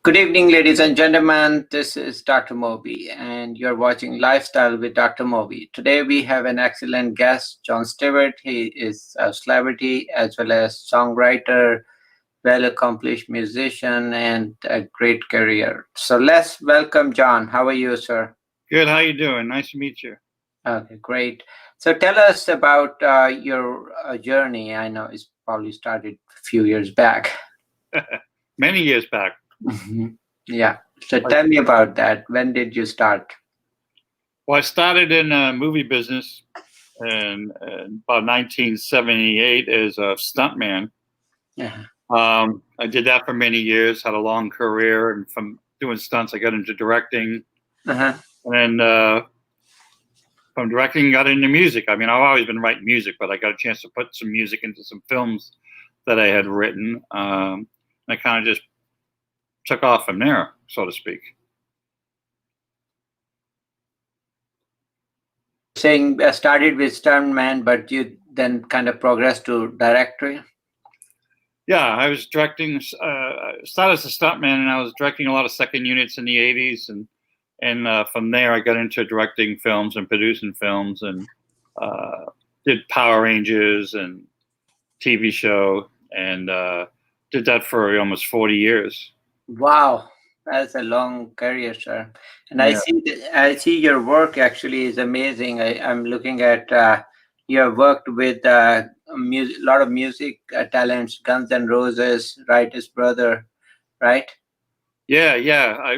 Good evening, ladies and gentlemen. This is Dr. Moby, and you're watching Lifestyle with Dr. Moby. Today, we have an excellent guest, Jon Stewart. He is a celebrity as well as songwriter, well accomplished musician, and a great career. So, let's welcome John. How are you, sir? Good. How you doing? Nice to meet you. Okay, great. So, tell us about your journey. I know it's probably started a few years back. Many years back. Yeah. So, Like, tell me about that. When did you start? well, I started in movie business in about 1978 as a stuntman. Yeah. I did that for many years. Had a long career, and from doing stunts, I got into directing, Uh-huh. and then from directing, got into music. I mean, I've always been writing music, but I got a chance to put some music into some films that I had written. And I kind of just took off from there, so to speak. Saying started with stuntman, but you then kind of progressed to director. Yeah, I was directing. Started as a stuntman, and I was directing a lot of second units in the '80s, and from there I got into directing films and producing films, and did Power Rangers and TV show, and did that for almost 40 years. Wow, that's a long career, sir. And Yeah, I see your work actually is amazing. I'm looking at you have worked with a lot of music talents, Guns N' Roses, Writer's Brother, right? yeah.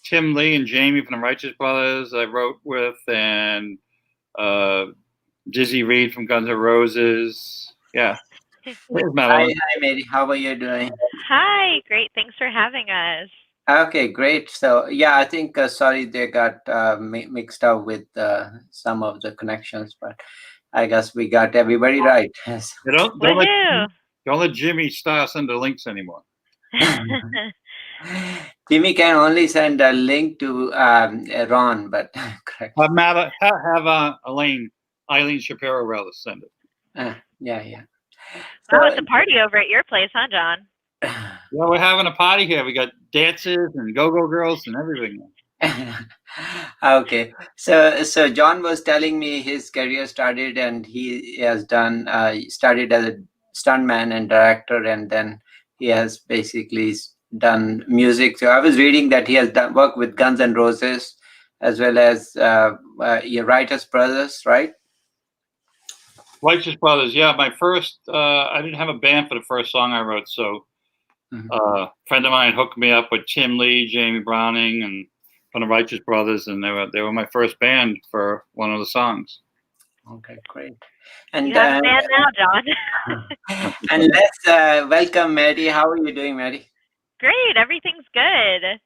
Tim Lee and Jamie from the Righteous Brothers I wrote with, and uh, Dizzy Reed from Guns N' Roses. Yeah, there's Hi, Madeline. hi, Mary. How are you doing? Hi, great. Thanks for having us. Okay, great. So, yeah, I think, sorry, they got mixed up with some of the connections, but I guess we got everybody right. Yes. Yeah, Woohoo! don't let Jimmy Star send the links anymore. Jimmy can only send a link to Ron, but correct. Have Eileen Shapiro rather send it. Yeah. Wow, it's a party over at your place, huh, John? Yeah, we're having a party here. We got dances and go-go girls and everything. Okay, so John was telling me his career started, and he has done started as a stuntman and director, and then he has basically done music. So I was reading that he has done work with Guns N' Roses as well as your Writers Brothers, right? Righteous Brothers. Yeah, my first. I didn't have a band for the first song I wrote, so a friend of mine hooked me up with Tim Lee, Jamie Browning, and from the Righteous Brothers, and they were my first band for one of the songs. Okay, great. And You have a band now, John. and let's welcome Mary. How are you doing, Mary? Great, everything's good.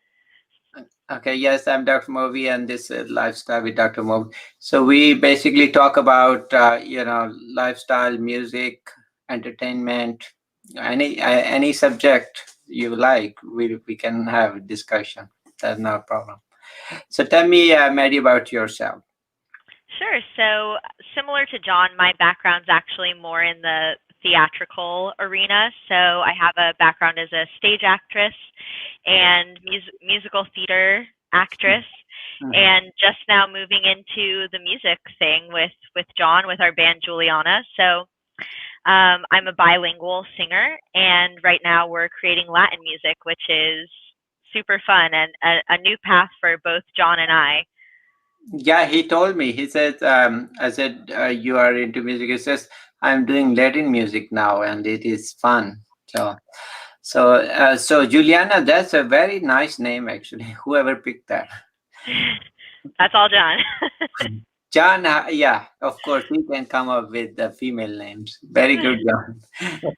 Okay, yes, I'm Dr. Movi, and this is Lifestyle with Dr. Movi. So we basically talk about lifestyle, music, entertainment, any subject you like. We can have a discussion. That's not a problem. So tell me, Mary, about yourself. Sure. So, similar to John, my background's actually more in the theatrical arena. So, I have a background as a stage actress and musical theater actress, and just now moving into the music thing with John with our band Juliana. So, I'm a bilingual singer, and right now we're creating Latin music, which is super fun and a new path for both John and I. Yeah, he told me. He said, I said, you are into music. He says, I'm doing Latin music now, and it is fun. So Juliana, that's a very nice name, actually. Whoever picked that. That's all, John. John, yeah, of course, he can come up with the female names. Very good, John.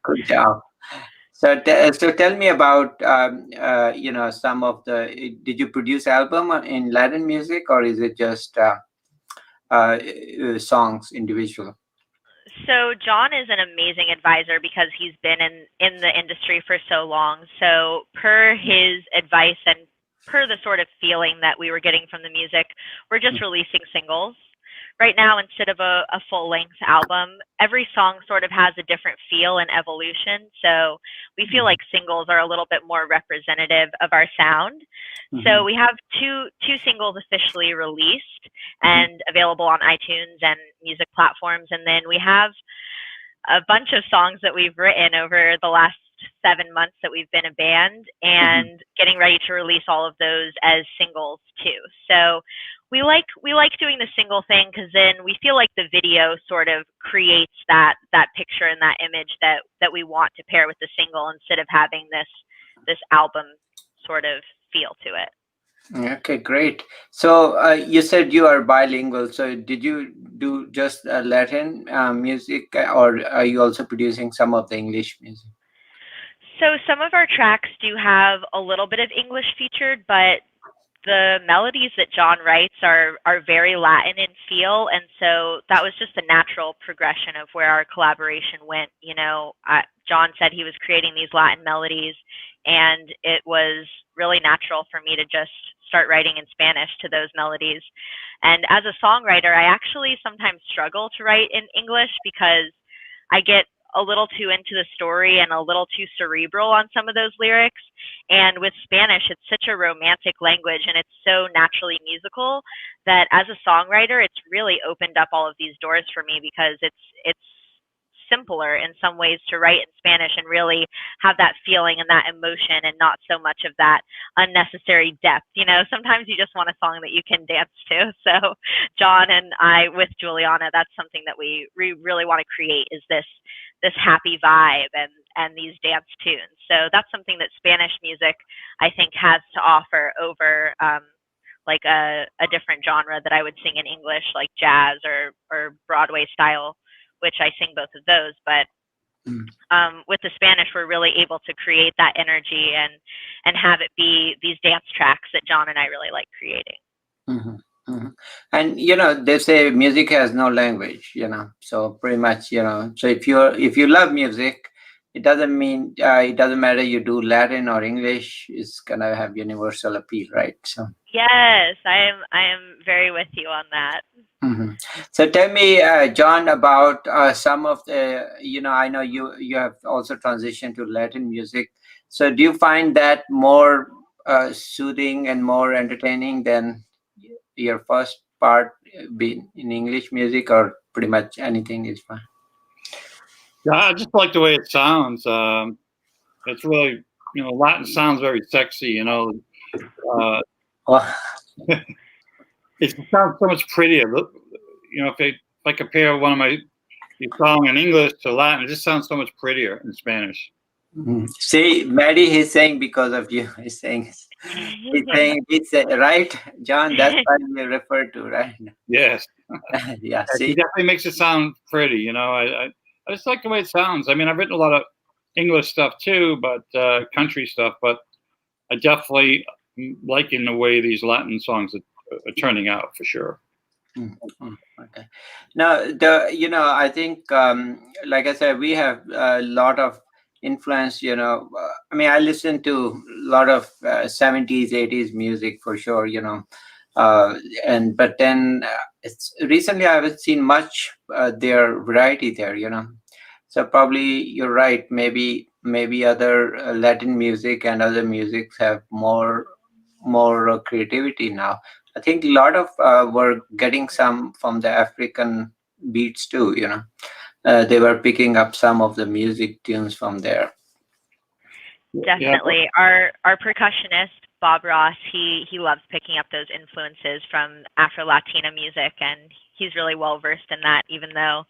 Good job. So, so tell me about, some of the. Did you produce album in Latin music, or is it just songs individual? So John is an amazing advisor because he's been in the industry for so long. So per his advice and per the sort of feeling that we were getting from the music, we're just releasing singles right now, instead of a full length album, every song sort of has a different feel and evolution. So we feel like singles are a little bit more representative of our sound. So Mhm. we have two singles officially released Mhm. and available on iTunes and music platforms, and then we have a bunch of songs that we've written over the last 7 months that we've been a band, Mhm. and getting ready to release all of those as singles too. So we like doing the single thing because then we feel like the video sort of creates that picture and that image that we want to pair with the single, instead of having this album sort of feel to it. Okay, great. So you said you are bilingual. So did you do just Latin music, or are you also producing some of the English music? So some of our tracks do have a little bit of English featured, but the melodies that John writes are very Latin in feel, and so that was just a natural progression of where our collaboration went. John said he was creating these Latin melodies, and it was really natural for me to just start writing in Spanish to those melodies. And as a songwriter, I actually sometimes struggle to write in English because I get a little too into the story and a little too cerebral on some of those lyrics. And with Spanish, it's such a romantic language and it's so naturally musical that as a songwriter, it's really opened up all of these doors for me, because it's simpler in some ways to write in Spanish and really have that feeling and that emotion, and not so much of that unnecessary depth. Sometimes you just want a song that you can dance to. So John and I, with Juliana, that's something that we really want to create, is this happy vibe and these dance tunes. So that's something that Spanish music, I think, has to offer over like a different genre that I would sing in English, like jazz or Broadway style, which I sing both of those. But Mm. with the Spanish, we're really able to create that energy and have it be these dance tracks that John and I really like creating. Mhm, mhm. And they say music has no language. So pretty much, so if you love music, it doesn't mean it doesn't matter you do Latin or English. It's gonna have universal appeal, right? So. Yes, I am very with you on that. Mhm. So tell me, John, about some of the, I know you have also transitioned to Latin music. So do you find that more soothing and more entertaining than your first part being in English music, or pretty much anything is fine? Yeah, I just like the way it sounds. It's really, Latin sounds very sexy. Uh, Well, it sounds so much prettier. Look, if I compare one of my song in English to Latin, it just sounds so much prettier in Spanish. see, Maddie, he's saying because of you. He's saying it's right, John. That's what you refer to, right? Yes, Yeah. he See. definitely makes it sound pretty. I just like the way it sounds. I mean, I've written a lot of English stuff too, but country stuff. But I definitely liking the way these Latin songs are turning out for sure. Okay. Now, I think, like I said, we have a lot of influence. I mean, I listen to a lot of 70s, 80s music for sure. Uh, and but then it's recently I haven't seen much their variety there. So probably you're right. Maybe other Latin music and other musics have more creativity now. I think a lot of were getting some from the African beats too. They were picking up some of the music tunes from there. Yeah, Definitely. Our percussionist, Bob Ross, he loves picking up those influences from Afro Latina music, and he's really well versed in that, even though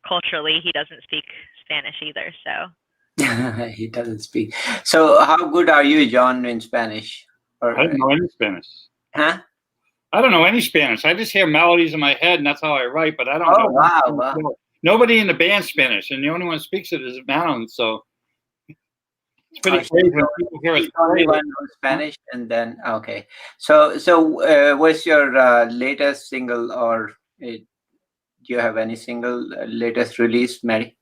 culturally he doesn't speak Spanish either. So He doesn't speak. So how good are you, John, in Spanish? I Or don't know any Spanish. huh? I don't know any Spanish. I just hear melodies in my head, and that's how I write. But I don't Oh, know any wow, Spanish wow. at all. Nobody in the band Spanish, and the only one who speaks it is Malin. So it's Oh, pretty crazy when people hear us she's the only play one it. who's Spanish, and then okay. So what's your latest single, or do you have any single latest release, Mary?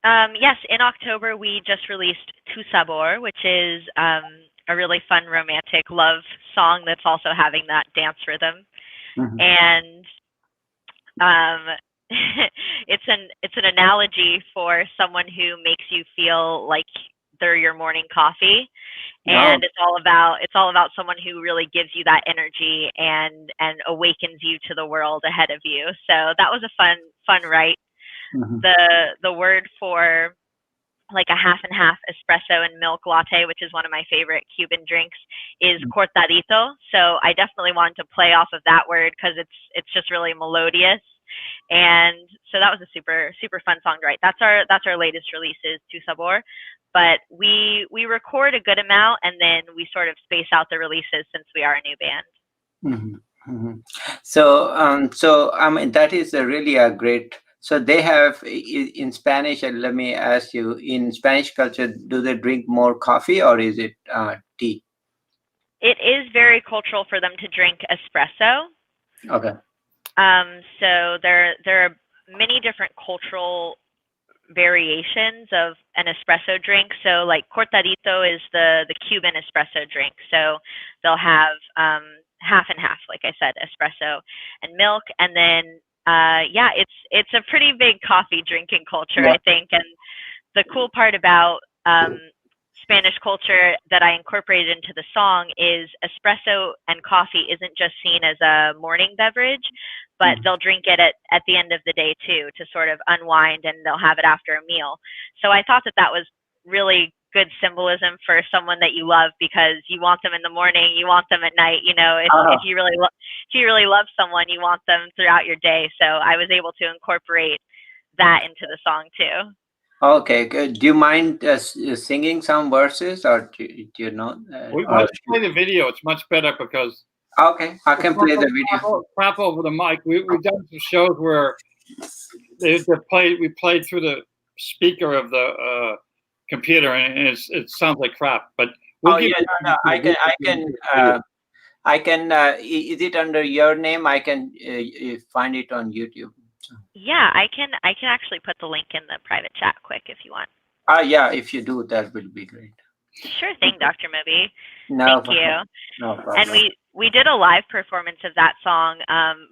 yes, in October we just released Tu Sabor, which is a really fun romantic love song that's also having that dance rhythm. Mhm. And Um, it's an analogy for someone who makes you feel like they're your morning coffee, Oh. and it's all about someone who really gives you that energy and awakens you to the world ahead of you. So that was a fun write. Mhm. The word for like a half and half espresso and milk latte, which is one of my favorite Cuban drinks, is cortadito. So I definitely wanted to play off of that word because it's just really melodious. And so that was a super fun song to write. That's our latest release is Tu Sabor, but we record a good amount and then we sort of space out the releases since we are a new band. Mhm. Mhm. So I mean that is a really a great. So they have in Spanish. Let me ask you: in Spanish culture, do they drink more coffee or is it tea? It is very cultural for them to drink espresso. Okay. So there are many different cultural variations of an espresso drink. So like cortadito is the Cuban espresso drink. So they'll have half and half, like I said, espresso and milk, and then yeah, it's a pretty big coffee drinking culture, Yeah. I think. And the cool part about Spanish culture that I incorporated into the song is espresso and coffee isn't just seen as a morning beverage, but Mhm. they'll drink it at the end of the day too to sort of unwind, and they'll have it after a meal. So I thought that that was really good symbolism for someone that you love, because you want them in the morning, you want them at night. You know, if Ah, you really love someone, you want them throughout your day. So I was able to incorporate that into the song too. okay, good. Do you mind singing some verses, or do you know? Why Or don't you play the video? It's much better because okay, I can play the video. crap over the mic. We've done some shows where they played. We played through the speaker of the computer, and it sounds like crap. But we'll Oh give yeah, you no, no. the video. I can. Is it under your name? I can find it on YouTube. So. Yeah, I can actually put the link in the private chat quick if you want. Yeah. If you do, that will be great. Sure thing, Dr. Moby. No Thank you. problem. No And problem. we did a live performance of that song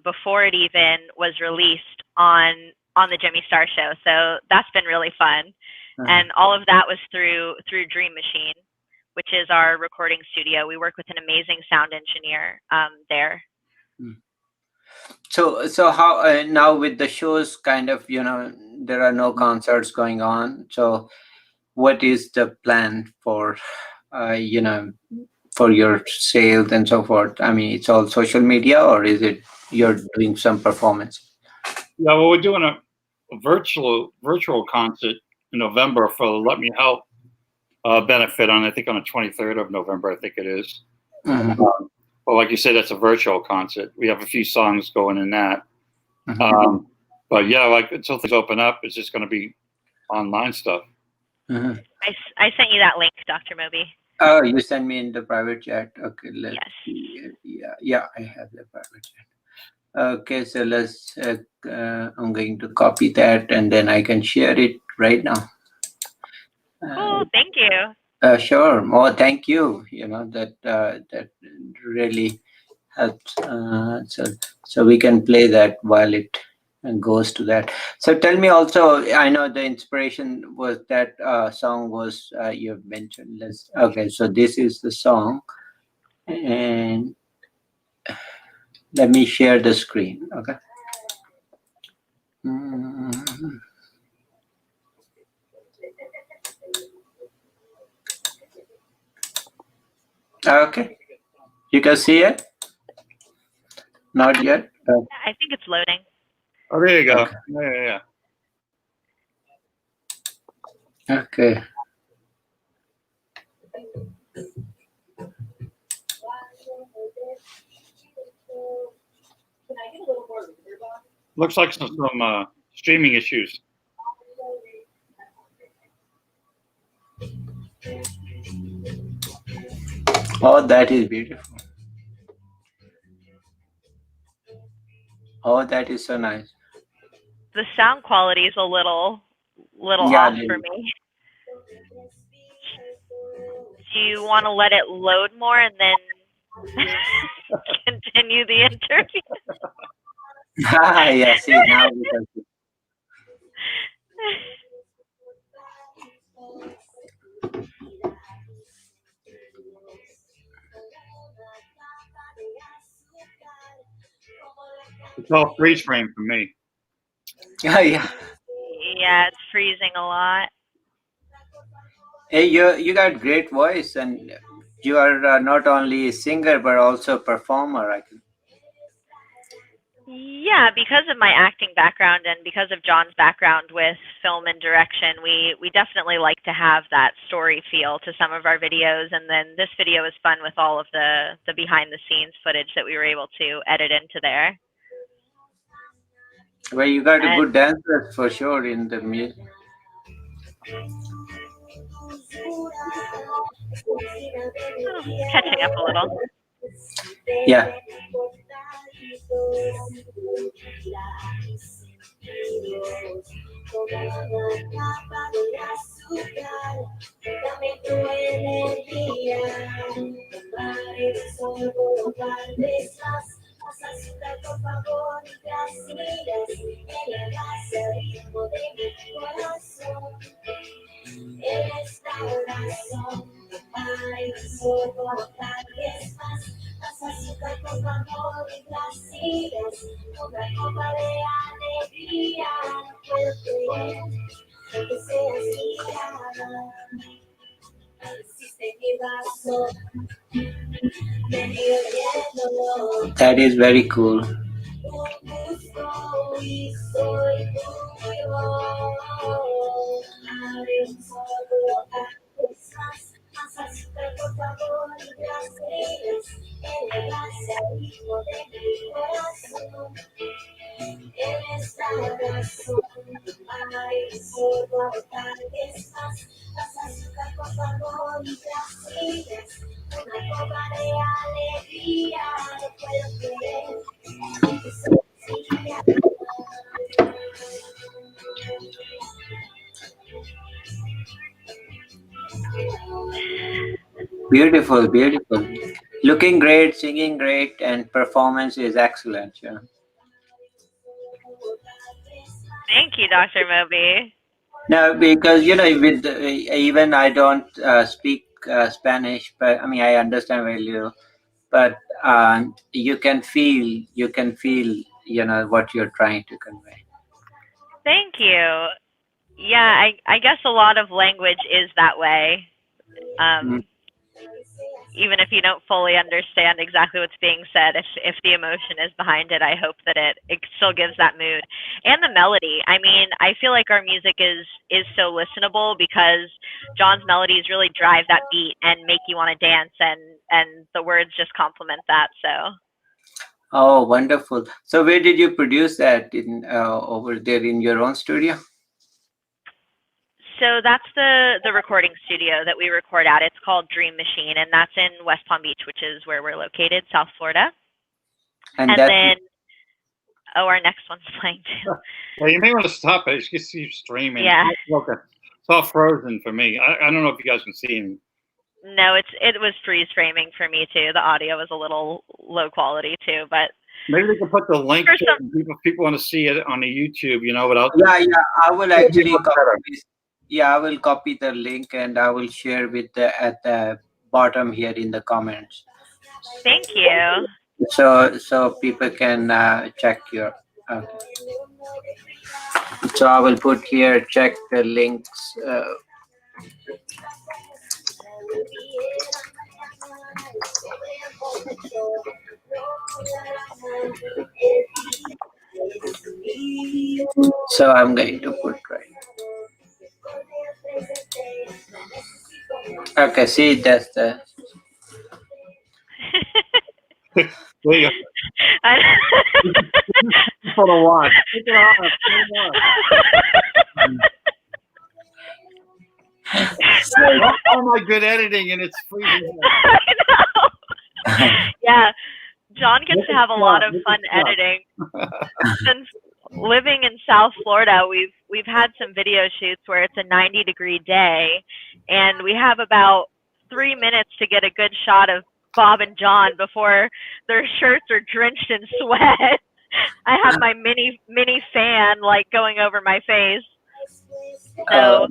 before it even was released on the Jimmy Star Show. So that's been really fun. Uh-huh. And all of that was through Dream Machine, which is our recording studio. We work with an amazing sound engineer there. Mm. So how now with the shows, kind of, there are no concerts going on. So what is the plan for, for your sales and so forth? I mean, it's all social media, or is it you're doing some performance? Yeah, well, we're doing a virtual concert in November for the Let Me Help benefit on, I think, on the 23rd of November. I think it is. Mhm. Well, like you said, that's a virtual concert. We have a few songs going in that. Mhm. But yeah, like until things open up, it's just going to be online stuff. Mhm. I sent you that link, Dr. Moby. Oh, you send me in the private chat. Okay, let's Yes. see. Yeah, I have the private chat. Okay, so let's. I'm going to copy that, and then I can share it right now. Cool. Thank you. Sure. Oh, thank you. That really helps. So we can play that while it goes to that. So tell me also. I know the inspiration was that song was you mentioned. Okay. So this is the song, and let me share the screen. Okay. Mm, Okay. You can see it. Not yet. I think it's loading. Oh, there you go. Okay. Yeah. Okay. Looks like some streaming issues. Oh, that is beautiful. Oh, that is so nice. The sound quality is a little Yeah. off for me. Do you want to let it load more and then continue the interview? Yeah, see, now we can see. It's all freeze frame for me. Yeah, yeah. Yeah, it's freezing a lot. Hey, you got great voice, and you are not only a singer but also a performer. I can. Yeah, because of my acting background and because of John's background with film and direction, we definitely like to have that story feel to some of our videos. And then this video is fun with all of the behind the scenes footage that we were able to edit into there. Well, you got a And good dancer for sure in the music. oh, catching up a little. Yeah. That is very cool. Beautiful, beautiful. Looking great, singing great, and performance is excellent. Yeah. Thank you, Dr. Moby. No, because with even I don't speak Spanish, but I mean I understand very little. But you can feel what you're trying to convey. Thank you. Yeah, I guess a lot of language is that way. Mm. Um, even if you don't fully understand exactly what's being said, if the emotion is behind it, I hope that it still gives that mood and the melody. I mean, I feel like our music is so listenable because John's melodies really drive that beat and make you want to dance, and the words just complement that. So. Oh, wonderful! So where did you produce that? In over there in your own studio? So that's the recording studio that we record at. It's called Dream Machine, and that's in West Palm Beach, which is where we're located, South Florida. And And that then, oh, our next one's playing too. Well, you may want to stop it. You keep streaming. Yeah. Okay. It's all frozen for me. I don't know if you guys can see me. No, it was freeze framing for me too. The audio was a little low quality too, but Maybe they can put the link for to some, it and people want to see it on the YouTube, without. yeah, I will It'll be actually much copy better. this. Yeah, I will copy the link and I will share with the at the bottom here in the comments. thank you. So people can check your. Uh, so I will put here check the links. So I'm going to put right. Okay, see that's the. There you go. I- For the watch. Take it off. Turn it off. All my good editing and it's freezing. I know. Yeah, John gets to have a lot of fun editing. Since living in South Florida, we've had some video shoots where it's a 90-degree day, and we have about 3 minutes to get a good shot of Bob and John before their shirts are drenched in sweat. I have my mini fan like going over my face. Uh, So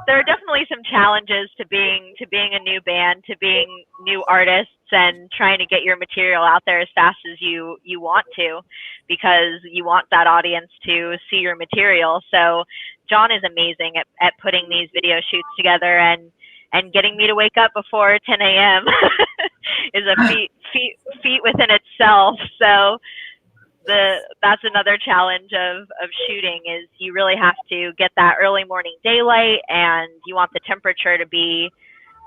there are definitely some challenges to being a new band, to being new artists, and trying to get your material out there as fast as you want to, because you want that audience to see your material. So John is amazing at putting these video shoots together, and getting me to wake up before 10 a.m. is a feat within itself. So that's another challenge of shooting, is you really have to get that early morning daylight, and you want the temperature to be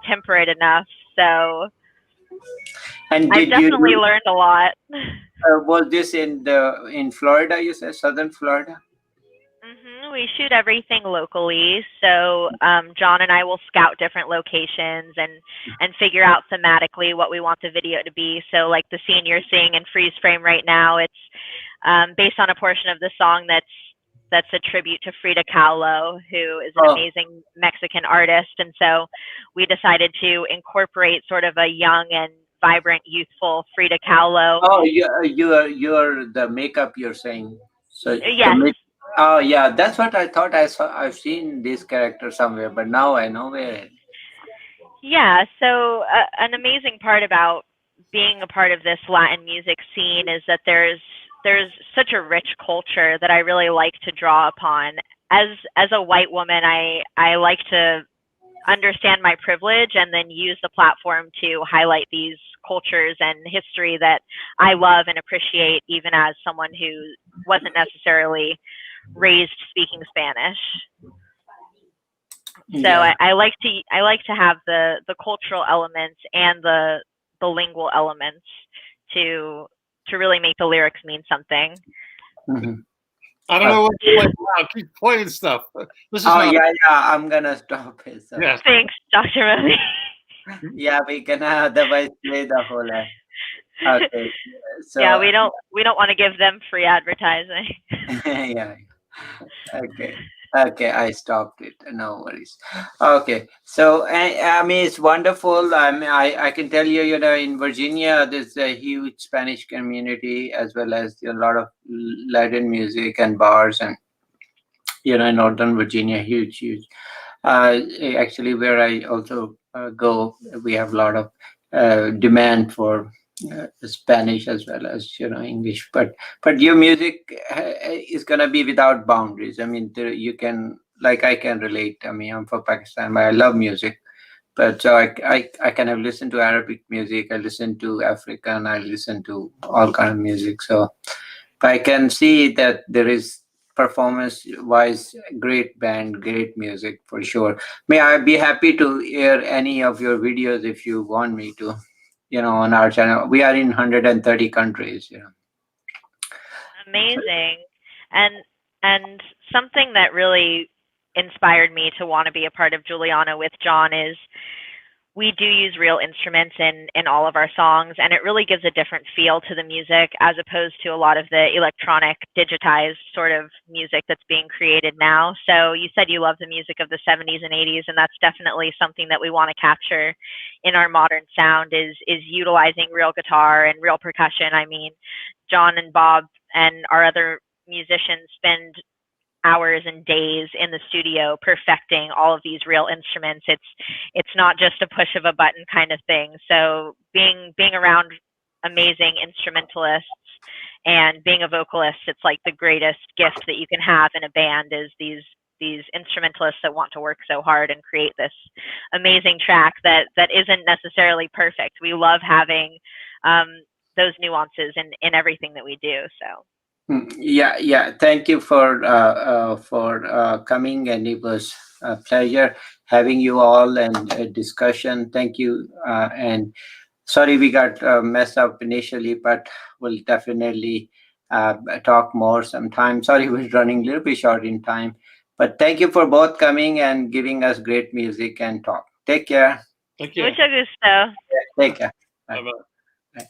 temperate enough. So and I've did you definitely do? learned a lot. Was this in Florida? You said Southern Florida. We shoot everything locally, so John and I will scout different locations and figure out thematically what we want the video to be. So, like the scene you're seeing in freeze frame right now, it's based on a portion of the song that's a tribute to Frida Kahlo, who is an Oh, amazing Mexican artist. And so we decided to incorporate sort of a young and vibrant, youthful Frida Kahlo. oh, you're the makeup. You're saying so the Yes. make. Oh, yeah, that's what I thought. I saw. I've seen this character somewhere, but now I know where. Yeah. So an amazing part about being a part of this Latin music scene is that there's such a rich culture that I really like to draw upon. As a white woman, I like to understand my privilege and then use the platform to highlight these cultures and history that I love and appreciate, even as someone who wasn't necessarily raised speaking Spanish. So Yeah. I like to have the cultural elements and the lingual elements to really make the lyrics mean something. Mhm. I don't know what to play now. Keep playing stuff. This is Oh, not. yeah, yeah. I'm gonna stop it. So. Yes. Thanks, Dr. Ravi. Yeah, we can otherwise play the whole. Okay. Yeah, So we don't want to give them free advertising. yeah. Okay. Okay, I stopped it. No worries. Okay, so I mean, it's wonderful. I can tell you, in Virginia, there's a huge Spanish community, as well as a lot of Latin music and bars, and in Northern Virginia, huge, huge. Actually, where I also go, we have a lot of demand for Spanish as well as English. But your music is gonna be without boundaries. I mean, you can, like, I can relate. I mean, I'm from Pakistan, but I love music. But so I kind of listen to Arabic music. I listen to African. I listen to all kind of music. So I can see that there is performance wise great band, great music for sure. May I be happy to hear any of your videos if you want me to, on our channel. We are in 130 countries. Amazing. And something that really inspired me to want to be a part of Juliana with John is we do use real instruments in all of our songs, and it really gives a different feel to the music as opposed to a lot of the electronic digitized sort of music that's being created now. So you said you love the music of the 70s and 80s, and that's definitely something that we want to capture in our modern sound, is utilizing real guitar and real percussion. I mean, John and Bob and our other musicians spend hours and days in the studio perfecting all of these real instruments. It's not just a push of a button kind of thing. So being around amazing instrumentalists and being a vocalist, it's like the greatest gift that you can have in a band, is these instrumentalists that want to work so hard and create this amazing track that isn't necessarily perfect. We love having those nuances in everything that we do. So Yeah, yeah. Thank you for coming, and it was a pleasure having you all and a discussion. Thank you, and sorry we got messed up initially, but we'll definitely talk more sometime. Sorry, we're running a little bit short in time, but thank you for both coming and giving us great music and talk. Take care. Thank you. mucho gusto. Take care. Bye. Bye-bye. Bye.